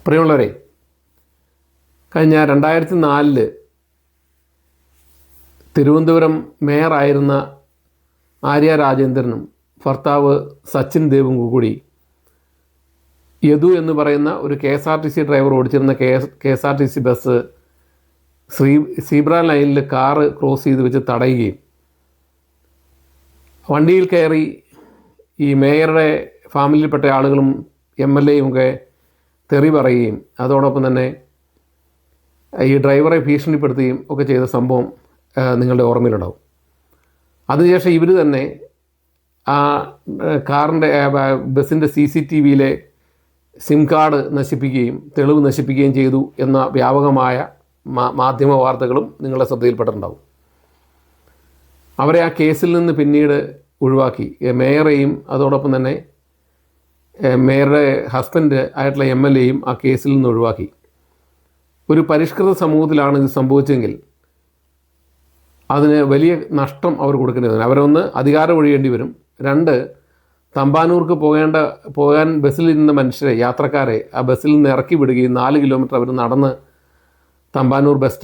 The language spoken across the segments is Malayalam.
പ്രിയമുള്ളവരെ, കഴിഞ്ഞ 2004 തിരുവനന്തപുരം മേയറായിരുന്ന ആര്യ രാജേന്ദ്രനും ഭർത്താവ് സച്ചിൻ ദേവും കൂടി യദു എന്ന് പറയുന്ന ഒരു KSRTC ഡ്രൈവർ ഓടിച്ചിരുന്ന KSRTC ബസ് സീബ്ര ലൈനിൽ കാറ് ക്രോസ് ചെയ്ത് വെച്ച് തടയുകയും വണ്ടിയിൽ കയറി ഈ മേയറുടെ ഫാമിലിയിൽപ്പെട്ട ആളുകളും MLAയും ഒക്കെ തെറി പറയുകയും അതോടൊപ്പം തന്നെ ഈ ഡ്രൈവറെ ഭീഷണിപ്പെടുത്തുകയും ഒക്കെ ചെയ്ത സംഭവം നിങ്ങളുടെ ഓർമ്മയിലുണ്ടാവും. അതിനുശേഷം ഇവർ തന്നെ ആ കാറിൻ്റെ ബസ്സിൻ്റെ CCTVയിലെ സിം കാർഡ് നശിപ്പിക്കുകയും തെളിവ് നശിപ്പിക്കുകയും ചെയ്തു എന്ന വ്യാപകമായ മാധ്യമ വാർത്തകളും നിങ്ങളുടെ ശ്രദ്ധയിൽപ്പെട്ടിട്ടുണ്ടാവും. അവരെ ആ കേസിൽ നിന്ന് പിന്നീട് ഒഴിവാക്കി. മേയറേയും അതോടൊപ്പം തന്നെ മേയറുടെ ഹസ്ബൻഡ് ആയിട്ടുള്ള MLAയും ആ കേസിൽ നിന്ന് ഒഴിവാക്കി. ഒരു പരിഷ്കൃത സമൂഹത്തിലാണ് ഇത് സംഭവിച്ചെങ്കിൽ അതിന് വലിയ നഷ്ടം അവർ കൊടുക്കേണ്ടി വരും. അവരൊന്ന് അധികാരം ഒഴിയേണ്ടി വരും, രണ്ട് തമ്പാനൂർക്ക് പോകാൻ ബസ്സിലിരുന്ന മനുഷ്യരെ, യാത്രക്കാരെ ആ ബസ്സിൽ നിന്ന് ഇറക്കി വിടുകയും 4 കിലോമീറ്റർ അവർ നടന്ന് തമ്പാനൂർ ബസ്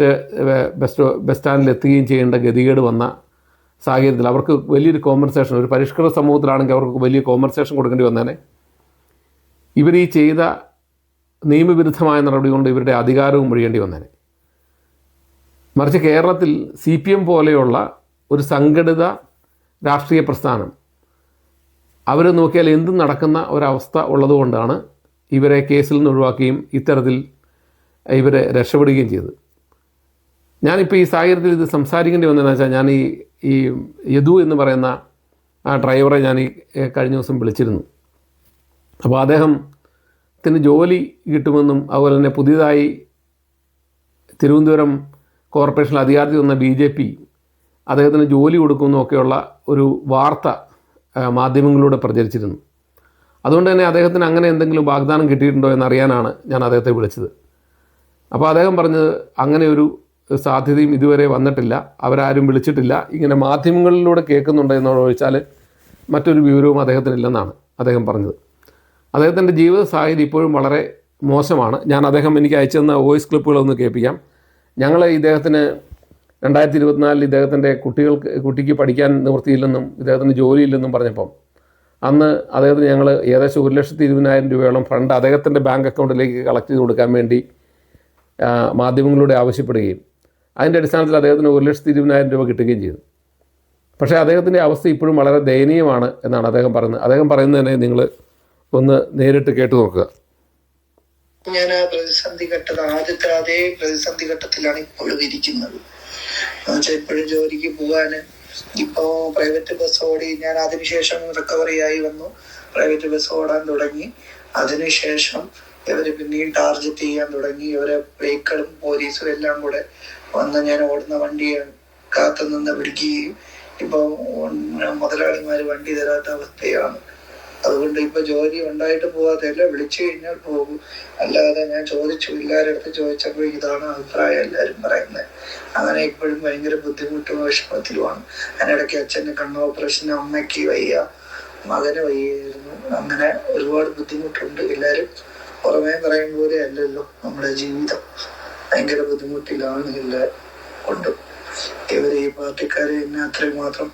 സ്റ്റാൻഡിൽ എത്തുകയും ചെയ്യേണ്ട ഗതികേട് വന്ന സാഹചര്യത്തിൽ അവർക്ക് വലിയൊരു കോമ്പൻസേഷൻ, ഒരു പരിഷ്കൃത സമൂഹത്തിലാണെങ്കിൽ അവർക്ക് വലിയ കോമ്പൻസേഷൻ കൊടുക്കേണ്ടി വന്നേനെ. ഇവർ ഈ ചെയ്ത നിയമവിരുദ്ധമായ നടപടി കൊണ്ട് ഇവരുടെ അധികാരവും ഒഴിയേണ്ടി വന്നേനെ. മറിച്ച് കേരളത്തിൽ CPM പോലെയുള്ള ഒരു സംഘടിത രാഷ്ട്രീയ പ്രസ്ഥാനം അവർ നോക്കിയാൽ എന്തും നടക്കുന്ന ഒരവസ്ഥ ഉള്ളതുകൊണ്ടാണ് ഇവരെ കേസിൽ നിന്ന് ഒഴിവാക്കുകയും ഇത്തരത്തിൽ ഇവരെ രക്ഷപ്പെടുകയും ചെയ്തത്. ഞാനിപ്പോൾ ഈ സാഹചര്യത്തിൽ ഇത് സംസാരിക്കേണ്ടി വന്നതെന്ന് വെച്ചാൽ, ഞാൻ ഈ യദു എന്ന് പറയുന്ന ആ ഡ്രൈവറെ ഞാൻ കഴിഞ്ഞ ദിവസം വിളിച്ചിരുന്നു. അപ്പോൾ അദ്ദേഹത്തിന് ജോലി കിട്ടുമെന്നും അതുപോലെ തന്നെ പുതിയതായി തിരുവനന്തപുരം കോർപ്പറേഷനിൽ അധികാരത്തിൽ വന്ന BJP അദ്ദേഹത്തിന് ജോലി കൊടുക്കുമെന്നും ഒക്കെയുള്ള ഒരു വാർത്ത മാധ്യമങ്ങളിലൂടെ പ്രചരിച്ചിരുന്നു. അതുകൊണ്ട് തന്നെ അദ്ദേഹത്തിന് അങ്ങനെ എന്തെങ്കിലും വാഗ്ദാനം കിട്ടിയിട്ടുണ്ടോ എന്നറിയാനാണ് ഞാൻ അദ്ദേഹത്തെ വിളിച്ചത്. അപ്പോൾ അദ്ദേഹം പറഞ്ഞത് അങ്ങനെ ഒരു സാധ്യതയും ഇതുവരെ വന്നിട്ടില്ല, അവരാരും വിളിച്ചിട്ടില്ല, ഇങ്ങനെ മാധ്യമങ്ങളിലൂടെ കേൾക്കുന്നുണ്ട് എന്നോട് ചോദിച്ചാൽ മറ്റൊരു വിവരവും അദ്ദേഹത്തിനില്ലെന്നാണ് അദ്ദേഹം പറഞ്ഞത്. അദ്ദേഹത്തിൻ്റെ ജീവിത സാഹചര്യം ഇപ്പോഴും വളരെ മോശമാണ്. അദ്ദേഹം എനിക്ക് അയച്ചു തന്ന വോയിസ് ക്ലിപ്പുകളൊന്ന് കേൾപ്പിക്കാം. ഞങ്ങൾ ഇദ്ദേഹത്തിന് 2024 ഇദ്ദേഹത്തിൻ്റെ കുട്ടിക്ക് പഠിക്കാൻ നിവൃത്തിയില്ലെന്നും ഇദ്ദേഹത്തിന് ജോലിയില്ലെന്നും പറഞ്ഞപ്പം അന്ന് അദ്ദേഹത്തിന് ഞങ്ങൾ ഏകദേശം 1,20,000 രൂപയോളം ഫണ്ട് അദ്ദേഹത്തിൻ്റെ ബാങ്ക് അക്കൗണ്ടിലേക്ക് കളക്ട് ചെയ്ത് കൊടുക്കാൻ വേണ്ടി മാധ്യമങ്ങളിലൂടെ ആവശ്യപ്പെടുകയും അതിൻ്റെ അടിസ്ഥാനത്തിൽ അദ്ദേഹത്തിന് 1,20,000 രൂപ കിട്ടുകയും ചെയ്തു. പക്ഷേ അദ്ദേഹത്തിൻ്റെ അവസ്ഥ ഇപ്പോഴും വളരെ ദയനീയമാണ് എന്നാണ് അദ്ദേഹം പറയുന്നത്. അദ്ദേഹം പറയുന്നത് തന്നെ നിങ്ങൾ ഒന്ന് നേരിട്ട് കേട്ടു നോക്കുക. ഞാൻ ആ ആദ്യത്തെ അതേ പ്രതിസന്ധി ഘട്ടത്തിലാണ് ഇപ്പോഴും ഇരിക്കുന്നത്. ഇപ്പോഴും ജോലിക്ക് പോകാന് ഇപ്പോ പ്രൈവറ്റ് ബസ് ഓടി, ഞാൻ അതിനുശേഷം റിക്കവറി ആയി വന്നു, പ്രൈവറ്റ് ബസ് ഓടാൻ തുടങ്ങി. അതിനുശേഷം ഇവര് പിന്നെയും ടാർഗറ്റ് ചെയ്യാൻ തുടങ്ങി. ഇവരെ വെഹിക്കിളും പോലീസും എല്ലാം കൂടെ വന്ന് ഞാൻ ഓടുന്ന വണ്ടിയെ കാത്തുനിന്ന് പിടിക്കുകയും ഇപ്പൊ മുതലാളിമാര് വണ്ടി തരാത്ത അവസ്ഥയാണ്. അതുകൊണ്ട് ഇപ്പൊ ജോലി ഉണ്ടായിട്ട് പോകാത്തല്ല, വിളിച്ചു കഴിഞ്ഞാൽ പോകും. അല്ലാതെ ഞാൻ ചോദിച്ചു, എല്ലാവരുടെ അടുത്ത് ചോദിച്ചപ്പോൾ ഇതാണ് അഭിപ്രായം എല്ലാവരും പറയുന്നത്. അങ്ങനെ ഇപ്പോഴും ഭയങ്കര ബുദ്ധിമുട്ടും വിഷമത്തിലുമാണ്. അതിനിടയ്ക്ക് അച്ഛന് കണ്ണ് ഓപ്പറേഷൻ, അമ്മയ്ക്ക് വയ്യ, മകന് വയ്യായിരുന്നു. അങ്ങനെ ഒരുപാട് ബുദ്ധിമുട്ടുണ്ട്. എല്ലാവരും പുറമേ പറയും പോലെ അല്ലല്ലോ നമ്മുടെ ജീവിതം. ഭയങ്കര ബുദ്ധിമുട്ടിലാണ് എല്ലാം കൊണ്ടും. ഇവർ ഈ പാർട്ടിക്കാരെ എന്നെ അത്രയും മാത്രം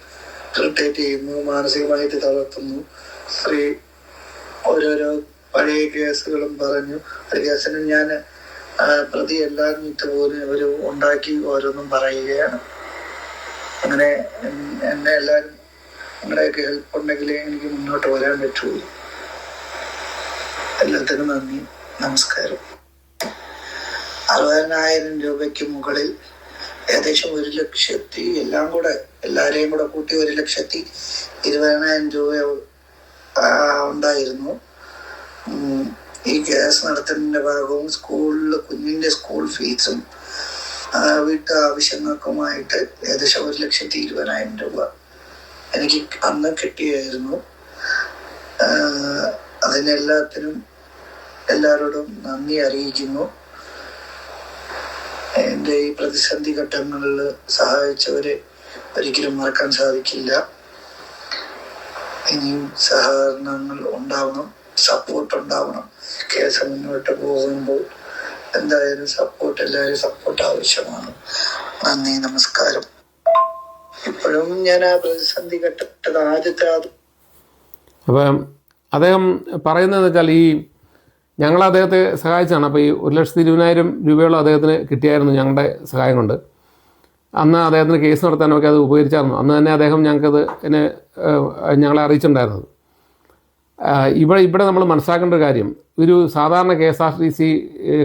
ഇറിറ്റേറ്റ് ചെയ്യുന്നു, മാനസികമായിട്ട് തളർത്തുന്നു. ഓരോരോ പഴയ കേസുകളും പറഞ്ഞു. ഒരു കേസിന് ഞാൻ പ്രതി എല്ലാന്നിട്ട് പോലും അവര് ഉണ്ടാക്കി ഓരോന്നും പറയുകയാണ്. അങ്ങനെ എന്നെ എല്ലാവരും നിങ്ങളുടെയൊക്കെ ഹെൽപ്പ് ഉണ്ടെങ്കിലേ എനിക്ക് മുന്നോട്ട് വരാൻ പറ്റുള്ളൂ. എല്ലാത്തിനും നന്ദി, നമസ്കാരം. 60,000 രൂപയ്ക്ക് മുകളിൽ ഏകദേശം 1,00,000, എല്ലാം കൂടെ എല്ലാരെയും കൂടെ കൂട്ടി 1,20,000 രൂപ ഉണ്ടായിരുന്നു. ഈ കേസ് നടത്തുന്നതിന്റെ ഭാഗവും സ്കൂളിൽ കുഞ്ഞിന്റെ സ്കൂൾ ഫീസും വീട്ടു ആവശ്യങ്ങൾക്കുമായിട്ട് ഏകദേശം 1,20,000 രൂപ എനിക്ക് അന്ന് കിട്ടിയായിരുന്നു. അതിനെല്ലാത്തിനും എല്ലാവരോടും നന്ദി അറിയിക്കുന്നു. എൻ്റെ ഈ പ്രതിസന്ധി ഘട്ടങ്ങളിൽ സഹായിച്ചവരെ ഒരിക്കലും മറക്കാൻ സാധിക്കില്ല. ഇനിയും സഹകരണങ്ങൾ ഉണ്ടാവണം. സപ്പോർട്ട് ഉണ്ടാവണം. കേസ് മുന്നോട്ട് പോകുമ്പോൾ എന്തായാലും എല്ലാവരും സപ്പോർട്ട് ആവശ്യമാണ്. നന്ദി, നമസ്കാരം. ഇപ്പോഴും ഞാൻ ആ പ്രതിസന്ധി ഘട്ടത്തിൽ ആദ്യത്തെ അപ്പം അദ്ദേഹം പറയുന്നതെന്ന് വെച്ചാൽ ഞങ്ങൾ അദ്ദേഹത്തെ സഹായിച്ചാണ്. അപ്പോൾ ഈ 1,20,000 രൂപയോളം അദ്ദേഹത്തിന് കിട്ടിയായിരുന്നു ഞങ്ങളുടെ സഹായം കൊണ്ട്. അന്ന് അദ്ദേഹത്തിന് കേസ് നടത്താനൊക്കെ അത് ഉപകരിച്ചായിരുന്നു. അന്ന് തന്നെ അദ്ദേഹം ഞങ്ങളെ അറിയിച്ചിട്ടുണ്ടായിരുന്നത്. ഇവിടെ നമ്മൾ മനസ്സിലാക്കേണ്ട ഒരു കാര്യം, ഒരു സാധാരണ KSRTC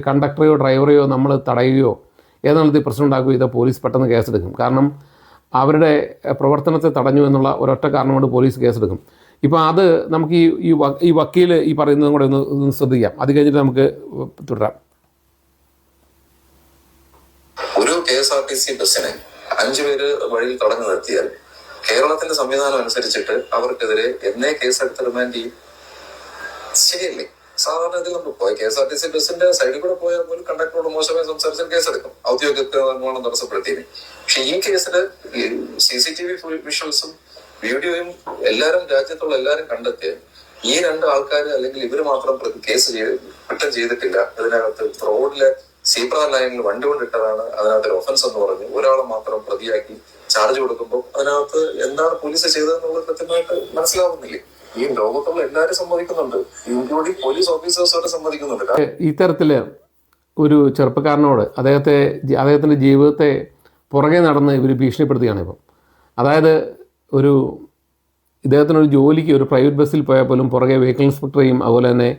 കണ്ടക്ടറെയോ ഡ്രൈവറെയോ നമ്മൾ തടയുകയോ ഏതെങ്കിലും പ്രശ്നം ഉണ്ടാക്കുകയോ ചെയ്താൽ പോലീസ് പെട്ടെന്ന് കേസെടുക്കും. കാരണം അവരുടെ പ്രവർത്തനത്തെ തടഞ്ഞു എന്നുള്ള ഒരൊറ്റ കാരണം കൊണ്ട് പോലീസ് കേസെടുക്കും. ഇപ്പോൾ അത് നമുക്ക് ഈ വക്കീൽ ഈ പറയുന്നതും കൂടെ ഒന്ന് ശ്രദ്ധിക്കാം. അത് കഴിഞ്ഞിട്ട് നമുക്ക് തുടരാം. ഒരു KSRTC ബസ്സിനെ 5 പേര് വഴിയിൽ തടഞ്ഞു നിർത്തിയാൽ കേരളത്തിന്റെ സംവിധാനം അനുസരിച്ചിട്ട് അവർക്കെതിരെ എന്നേ കേസെടുത്ത് റിമാൻഡ് ചെയ്യും. ശരിയല്ലേ? സാധാരണ ഇതിൽ നമ്മൾ പോയി KSRTC ബസ്സിന്റെ സൈഡിൽ കൂടെ പോയാൽ പോലും കണ്ടക്ടറോട് മോശമായി സംസാരിച്ചാൽ കേസെടുക്കും, ഔദ്യോഗിക നിർമ്മാണം തടസ്സപ്പെടുത്തിയത്. പക്ഷെ ഈ കേസില് CCTV വിഷ്വൽസും വീഡിയോയും എല്ലാരും രാജ്യത്തുള്ള എല്ലാരും കണ്ടെത്തിയ ഈ 2 ആൾക്കാർ അല്ലെങ്കിൽ ഇവര് മാത്രം കേസ് കുറ്റം ചെയ്തിട്ടില്ല. ഇതിനകത്ത് റോഡിലെ സീബ്ര ലൈനിൽ വണ്ടി കൊണ്ടിട്ടതാണ് അതിനകത്ത് ഒഫൻസ് എന്ന് പറഞ്ഞ് ഒരാളെ മാത്രം പ്രതിയാക്കി ചാർജ് കൊടുക്കുമ്പോൾ അതിനകത്ത് എന്താണ് പോലീസ് ചെയ്തതെന്നുള്ളത് കൃത്യമായിട്ട് മനസ്സിലാവുന്നില്ലേ? ഈ ലോകത്തുള്ള എല്ലാവരും സമ്മതിക്കുന്നുണ്ട്, ഇൻക്ലൂഡിംഗ് പോലീസ് ഓഫീസേഴ്സ് വരെ സമ്മതിക്കുന്നുണ്ട്. ഇത്തരത്തിൽ ഒരു ചെറുപ്പക്കാരനോട് അദ്ദേഹത്തിൻ്റെ ജീവിതത്തെ പുറകെ നടന്ന് ഇവർ ഭീഷണിപ്പെടുത്തുകയാണ് ഇപ്പം. അതായത് ഇദ്ദേഹത്തിനൊരു ജോലിക്ക് ഒരു പ്രൈവറ്റ് ബസ്സിൽ പോയാൽ പോലും പുറകെ വെഹിക്കിൾ ഇൻസ്പെക്ടറെയും അതുപോലെ തന്നെ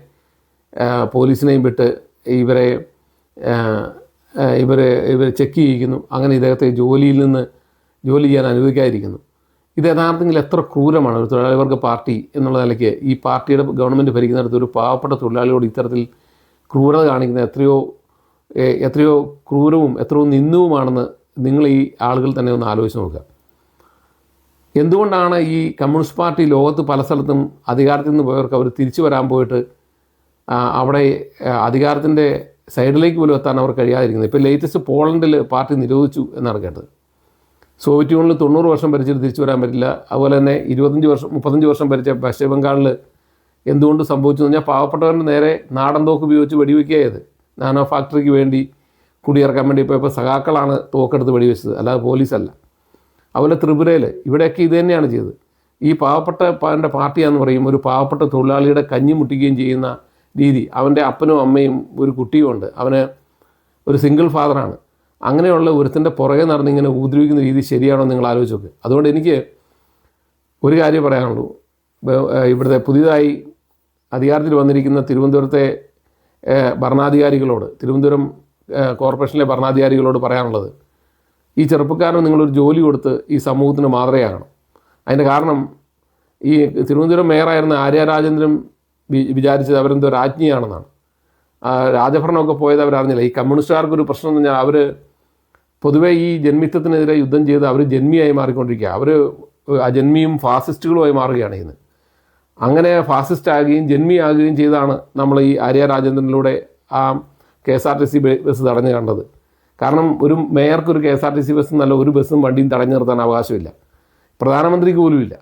പോലീസിനെയും വിട്ട് ഇവരെ ചെക്ക് ചെയ്യിക്കുന്നു. അങ്ങനെ ഇദ്ദേഹത്തെ ജോലിയിൽ നിന്ന് ജോലി ചെയ്യാൻ അനുവദിക്കാതിരിക്കുന്നു. ഇത് യഥാർത്ഥത്തിൽ എത്ര ക്രൂരമാണ്. ഒരു തൊഴിലാളി വർഗ പാർട്ടി എന്നുള്ള നിലയ്ക്ക് ഈ പാർട്ടിയുടെ ഗവൺമെൻറ് ഭരിക്കുന്നിടത്ത് ഒരു പാവപ്പെട്ട തൊഴിലാളിയോട് ഇത്തരത്തിൽ ക്രൂരത കാണിക്കുന്നത് എത്രയോ ക്രൂരവും എത്രയോ നിന്ദവുമാണെന്ന് നിങ്ങൾ ഈ ആളുകൾ തന്നെ ഒന്ന് ആലോചിച്ച് നോക്കുക. എന്തുകൊണ്ടാണ് ഈ കമ്മ്യൂണിസ്റ്റ് പാർട്ടി ലോകത്ത് പല സ്ഥലത്തും അധികാരത്തിൽ നിന്ന് പോയവർക്ക് അവർ തിരിച്ചു വരാൻ പോയിട്ട് അവിടെ അധികാരത്തിൻ്റെ സൈഡിലേക്ക് പോലും എത്താൻ അവർ കഴിയാതിരിക്കുന്നത്? ഇപ്പോൾ ലേറ്റസ്റ്റ് പോളണ്ടിൽ പാർട്ടി നിരോധിച്ചു എന്നാണ് കേട്ടത്. സോവിയറ്റ് യൂണിയനിൽ 90 വർഷം ഭരിച്ചിട്ട് തിരിച്ചു വരാൻ പറ്റില്ല. അതുപോലെ തന്നെ 35 വർഷം ഭരിച്ച പശ്ചിമ ബംഗാളിൽ എന്തുകൊണ്ട് സംഭവിച്ചു എന്ന് പറഞ്ഞാൽ പാവപ്പെട്ടവരുടെ നേരെ നാടൻ തോക്ക് ഉപയോഗിച്ച് വെടിവെക്കുകയത്. നാനോ ഫാക്ടറിക്ക് വേണ്ടി കുടിയിറക്കാൻ വേണ്ടി ഇപ്പോൾ സഖാക്കളാണ് തോക്കെടുത്ത് വെടിവെച്ചത്, അല്ലാതെ പോലീസല്ല. അതുപോലെ ത്രിപുരയിൽ ഇവിടെയൊക്കെ ഇത് തന്നെയാണ് ചെയ്തത്. ഈ പാവപ്പെട്ട പാർട്ടിയാണെന്ന് പറയും ഒരു പാവപ്പെട്ട തൊഴിലാളിയുടെ കഞ്ഞി മുട്ടിക്കുകയും ചെയ്യുന്ന രീതി. അവൻ്റെ അപ്പനും അമ്മയും ഒരു കുട്ടിയും ഉണ്ട്, അവന് ഒരു സിംഗിൾ ഫാദറാണ്. അങ്ങനെയുള്ള ഒരുത്തിൻ്റെ പുറകെ നടന്നിങ്ങനെ ഉപദ്രവിക്കുന്ന രീതി ശരിയാണോ നിങ്ങൾ ആലോചിച്ച് നോക്ക്. അതുകൊണ്ട് എനിക്ക് ഒരു കാര്യം പറയാനുള്ളൂ. ഇവിടുത്തെ പുതിയതായി അധികാരത്തിൽ വന്നിരിക്കുന്ന തിരുവനന്തപുരത്തെ ഭരണാധികാരികളോട്, തിരുവനന്തപുരം കോർപ്പറേഷനിലെ ഭരണാധികാരികളോട് പറയാനുള്ളത്, ഈ ചെറുപ്പക്കാരന് നിങ്ങളൊരു ജോലി കൊടുത്ത് ഈ സമൂഹത്തിന് മാതൃകയാകണം. അതിൻ്റെ കാരണം ഈ തിരുവനന്തപുരം മേയറായിരുന്ന ആര്യ രാജേന്ദ്രൻ വിചാരിച്ചത് അവരെന്തോ രാജ്ഞിയാണെന്നാണ്. രാജഭരണമൊക്കെ പോയത് അവരറിഞ്ഞില്ല. ഈ കമ്മ്യൂണിസ്റ്റുകാർക്കൊരു പ്രശ്നം എന്ന് പറഞ്ഞാൽ അവർ പൊതുവേ ഈ ജന്മിത്വത്തിനെതിരെ യുദ്ധം ചെയ്ത് അവർ ജന്മിയായി മാറിക്കൊണ്ടിരിക്കുക. അവർ അജന്മിയും ഫാസിസ്റ്റുകളുമായി മാറുകയാണ് ഇന്ന്. അങ്ങനെ ഫാസിസ്റ്റ് ആകുകയും ജന്മിയാകുകയും ചെയ്താണ് നമ്മൾ ഈ ആര്യ രാജേന്ദ്രനിലൂടെ ആ KSRTC ബസ് തടഞ്ഞു കണ്ടത്. കാരണം ഒരു മേയർക്ക് ഒരു KSRTC ബസ് നല്ല ഒരു ബസ്സും വണ്ടിയും തടഞ്ഞു നിർത്താൻ അവകാശമില്ല, പ്രധാനമന്ത്രിക്ക് പോലുമില്ല.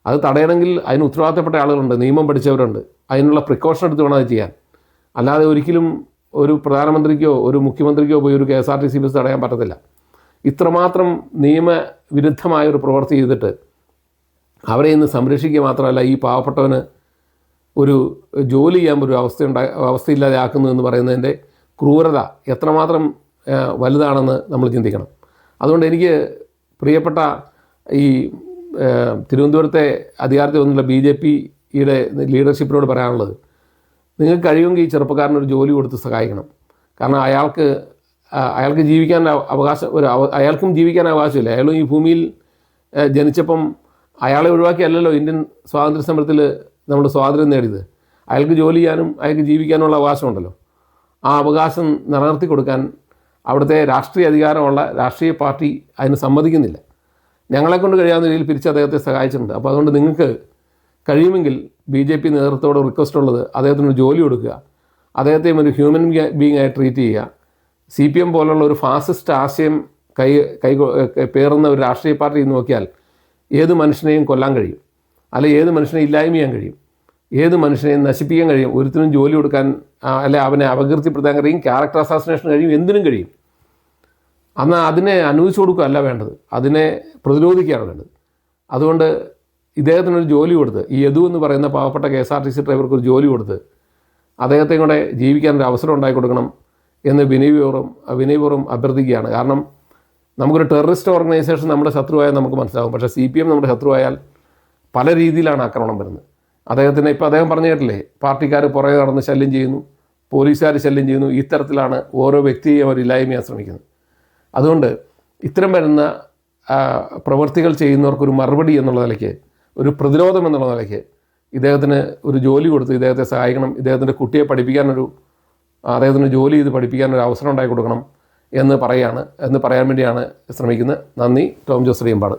അത് തടയണമെങ്കിൽ അതിന് ഉത്തരവാദിത്തപ്പെട്ട ആളുകളുണ്ട്, നിയമം പഠിച്ചവരുണ്ട്, അതിനുള്ള പ്രിക്കോഷൻ എടുത്ത് വേണം അത് ചെയ്യാൻ. അല്ലാതെ ഒരിക്കലും ഒരു പ്രധാനമന്ത്രിക്കോ ഒരു മുഖ്യമന്ത്രിക്കോ പോയി ഒരു KSRTC ബസ് തടയാൻ പറ്റത്തില്ല. ഇത്രമാത്രം നിയമവിരുദ്ധമായ ഒരു പ്രവൃത്തി ചെയ്തിട്ട് അവരെ ഇന്ന് സംരക്ഷിക്കുക മാത്രമല്ല, ഈ പാവപ്പെട്ടവന് ഒരു ജോലി ചെയ്യാൻ ഒരു അവസ്ഥയില്ലാതെ ആക്കുന്നു എന്ന് പറയുന്നതിൻ്റെ ക്രൂരത എത്രമാത്രം വലുതാണെന്ന് നമ്മൾ ചിന്തിക്കണം. അതുകൊണ്ട് എനിക്ക് പ്രിയപ്പെട്ട ഈ തിരുവനന്തപുരത്തെ അധികാരത്തിൽ വന്നുള്ള BJPയുടെ ലീഡർഷിപ്പിനോട് പറയാനുള്ളത്, നിങ്ങൾക്ക് കഴിയുമെങ്കിൽ ഈ ചെറുപ്പക്കാരനൊരു ജോലി കൊടുത്ത് സഹായിക്കണം. കാരണം അയാൾക്ക് ജീവിക്കാൻ അയാൾക്കും ജീവിക്കാൻ അവകാശമില്ല. അയാളും ഈ ഭൂമിയിൽ ജനിച്ചപ്പം അയാളെ ഒഴിവാക്കിയല്ലല്ലോ ഇന്ത്യൻ സ്വാതന്ത്ര്യ സമരത്തിൽ നമ്മൾ സ്വാതന്ത്ര്യം നേടിയത്. അയാൾക്ക് ജോലി ചെയ്യാനും അയാൾക്ക് ജീവിക്കാനുള്ള അവകാശമുണ്ടല്ലോ. ആ അവകാശം നിലനിർത്തി കൊടുക്കാൻ അവിടുത്തെ രാഷ്ട്രീയ അധികാരമുള്ള രാഷ്ട്രീയ പാർട്ടി അതിന് സമ്മതിക്കുന്നില്ല. ഞങ്ങളെക്കൊണ്ട് കഴിയാവുന്ന രീതിയിൽ പിരിച്ച് അദ്ദേഹത്തെ സഹായിച്ചിട്ടുണ്ട്. അപ്പോൾ അതുകൊണ്ട് നിങ്ങൾക്ക് കഴിയുമെങ്കിൽ BJP നേതൃത്വത്തോട് റിക്വസ്റ്റ് ഉള്ളത്, അദ്ദേഹത്തിനൊരു ജോലി കൊടുക്കുക, അദ്ദേഹത്തെയും ഒരു ഹ്യൂമൻ ബീങ് ആയി ട്രീറ്റ് ചെയ്യുക. CPM പോലുള്ള ഒരു ഫാസിസ്റ്റ് ആശയം പേറുന്ന ഒരു രാഷ്ട്രീയ പാർട്ടി നോക്കിയാൽ ഏത് മനുഷ്യനെയും കൊല്ലാൻ കഴിയും, അല്ലെങ്കിൽ ഏത് മനുഷ്യനെ ഇല്ലായ്മ ചെയ്യാൻ കഴിയും. ഏത് മനുഷ്യനെയും നശിപ്പിക്കാൻ കഴിയും, ഒരുത്തിനും ജോലി കൊടുക്കാൻ അല്ലെ അവനെ അപകീർത്തിപ്പെടുത്താൻ കഴിയും, ക്യാരക്ടർ അസാസിനേഷൻ കഴിയും, എന്തിനും കഴിയും. എന്നാൽ അതിനെ അനുവദിച്ചു കൊടുക്കുകയല്ല വേണ്ടത്, അതിനെ പ്രതിരോധിക്കുകയാണ് വേണ്ടത്. അതുകൊണ്ട് ഇദ്ദേഹത്തിനൊരു ജോലി കൊടുത്ത്, ഈ യദു എന്ന് പറയുന്ന പാവപ്പെട്ട KSRTC ഡ്രൈവർക്ക് ഒരു ജോലി കൊടുത്ത് അദ്ദേഹത്തെയും കൂടെ ജീവിക്കാനൊരു അവസരം ഉണ്ടാക്കി കൊടുക്കണം എന്ന് വിനയപൂർവ്വം അഭ്യർത്ഥിക്കുകയാണ്. കാരണം നമുക്കൊരു ടെററിസ്റ്റ് ഓർഗനൈസേഷൻ നമ്മുടെ ശത്രുവായാൽ നമുക്ക് മനസ്സിലാകും, പക്ഷേ CPM നമ്മുടെ ശത്രുവായാൽ പല രീതിയിലാണ് ആക്രമണം വരുന്നത്. അദ്ദേഹത്തിന് ഇപ്പോൾ അദ്ദേഹം പറഞ്ഞു കേട്ടില്ലേ, പാർട്ടിക്കാർ പുറകെ നടന്ന് ശല്യം ചെയ്യുന്നു, പോലീസുകാർ ശല്യം ചെയ്യുന്നു, ഇത്തരത്തിലാണ് ഓരോ വ്യക്തിയെയും അവർ ഇല്ലായ്മ ചെയ്യാൻ ശ്രമിക്കുന്നത്. അതുകൊണ്ട് ഇത്തരം വരുന്ന പ്രവൃത്തികൾ ചെയ്യുന്നവർക്കൊരു മറുപടി എന്നുള്ള നിലയ്ക്ക്, ഒരു പ്രതിരോധം എന്നുള്ള നിലയ്ക്ക് ഇദ്ദേഹത്തിന് ഒരു ജോലി കൊടുത്ത് ഇദ്ദേഹത്തെ സഹായിക്കണം, ഇദ്ദേഹത്തിൻ്റെ കുട്ടിയെ അദ്ദേഹത്തിന് ജോലി ചെയ്ത് പഠിപ്പിക്കാനൊരു അവസരം ഉണ്ടാക്കി കൊടുക്കണം എന്ന് പറയാൻ വേണ്ടിയാണ് ശ്രമിക്കുന്നത്. നന്ദി. ടോം ജോസ് റിയമ്പാട്.